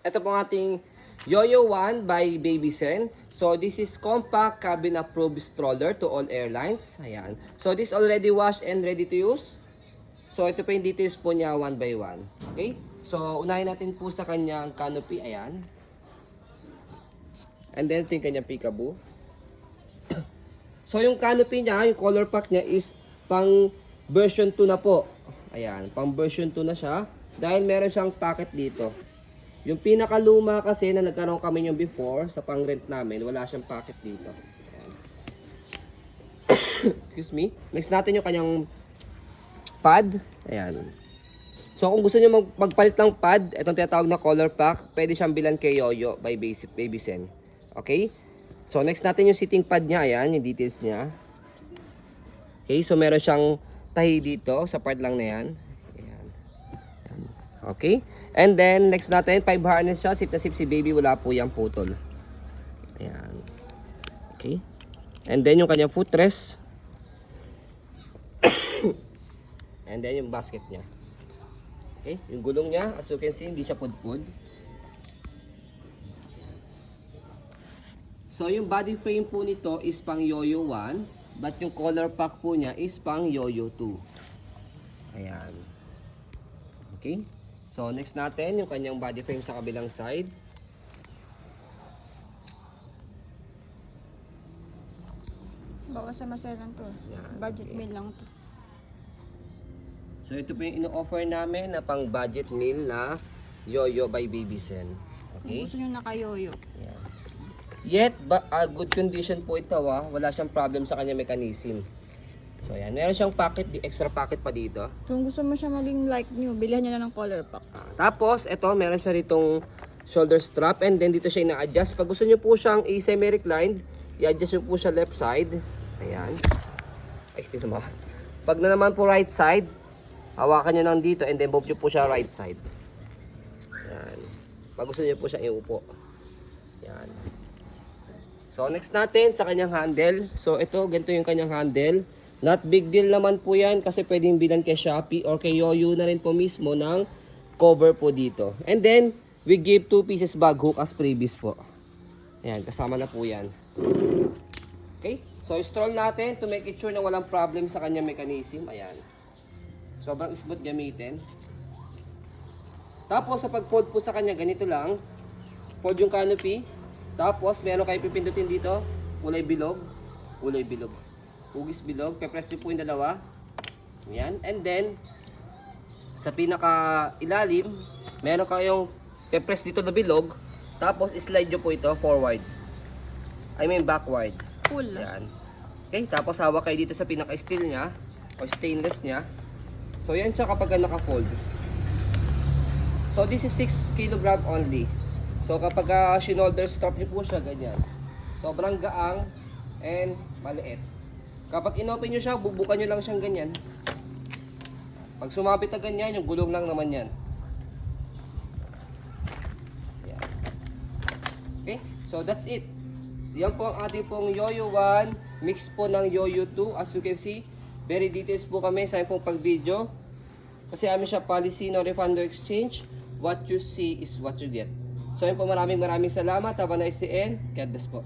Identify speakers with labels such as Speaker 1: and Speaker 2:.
Speaker 1: ito po ang ating Yoyo One by Babysen. So this is compact cabin approved stroller to all airlines. Ayan. So this already washed and ready to use. So ito po yung details po niya one by one. Okay? So unahin natin po sa kanyang canopy. Ayan. And then ito yung kanyang peekaboo. So yung canopy niya, yung color pack niya is pang version 2 na po. Ayan, pang version 2 na siya. Dahil meron siyang packet dito. Yung pinakaluma kasi na nagkaroon kami yung before sa pang-rent namin, wala siyang packet dito. Ayan. Excuse me. Next natin yung kanyang pad. Ayan. So kung gusto niyo magpalit ng pad, itong tinatawag na color pack, pwede siyang bilan kay Yoyo by Babysen. Okay? So next natin yung sitting pad niya. Ayan, yung details niya. Okay, so meron siyang tahi dito sa part lang na yan. Ayan. Ayan. Okay? And then, next natin, 5 harness siya. Sip na sip si baby. Wala po yung putol. Ayan. Okay? And then, yung kanyang footrest. And then, yung basket niya. Okay? Yung gulong niya, as you can see, hindi siya pudpud. So, yung body frame po nito is pang Yoyo 1. But yung color pack po niya is pang Yoyo 2. Ayan. Okay? So, next natin, yung kanyang body frame sa kabilang side.
Speaker 2: Bawas sa masaya lang to.
Speaker 1: Yan,
Speaker 2: Budget
Speaker 1: okay.
Speaker 2: meal lang to.
Speaker 1: So, ito po yung ino-offer namin na pang budget meal na Yoyo by Babysen.
Speaker 2: Kung
Speaker 1: Okay?
Speaker 2: gusto nyo nakayoyo.
Speaker 1: Yan. Yet, good condition po ito. Wala siyang problem sa kanyang mechanism. So, yan. Meron siyang packet, extra packet pa dito.
Speaker 2: Kung gusto mo siya maging like nyo, bilhan nyo na ng color pack.
Speaker 1: Tapos, ito, meron siya ritong shoulder strap and then dito siya ina-adjust. Pag gusto nyo po siyang i-semi-reclined, i-adjust nyo po siya left side. Ayan. Ay, dito naman. Pag na naman po right side, hawakan nyo lang dito and then move nyo po siya right side. Ayan. Pag gusto nyo po siya iupo. Ayan. So, next natin sa kanyang handle. So, ito, ganito yung kanyang handle. Not big deal naman po yan kasi pwedeng bilan kay Shopee or kay Yoyo na rin po mismo ng cover po dito. And then, we give 2 pieces bag hook as previous po. Ayan, kasama na po yan. Okay? So, install natin to make it sure na walang problem sa kanyang mechanism. Ayan. Sobrang smooth gamitin. Tapos, sa pag-fold po sa kanya, ganito lang. Fold yung canopy. Tapos, meron kayo pipindutin dito. Kulay bilog. Kulay bilog. Hugis bilog. Pe-press nyo po yung dalawa. Ayan. And then, sa pinaka ilalim, meron kayong pe-press dito na bilog. Tapos, slide nyo po ito forward. I mean backward.
Speaker 2: Cool.
Speaker 1: Ayan. Okay. Tapos, hawak kayo dito sa pinaka-steel niya. O stainless niya. So, yan siya kapag naka-fold. So, this is 6 kg only. So, kapag shoulder strap nyo po siya, ganyan. Sobrang gaang and maliit. Kapag inopen nyo siya, bubukan nyo lang siyang ganyan. Pag sumabit na ganyan, yung gulong lang naman yan. Ayan. Okay, so that's it. Yan po ang ating pong Yoyo 1, mix po ng Yoyo 2. As you can see, very details po kami sa pong pag-video. Kasi amin siya policy, no refund or exchange. What you see is what you get. So yun po, maraming salamat. Have a nice day and God bless po.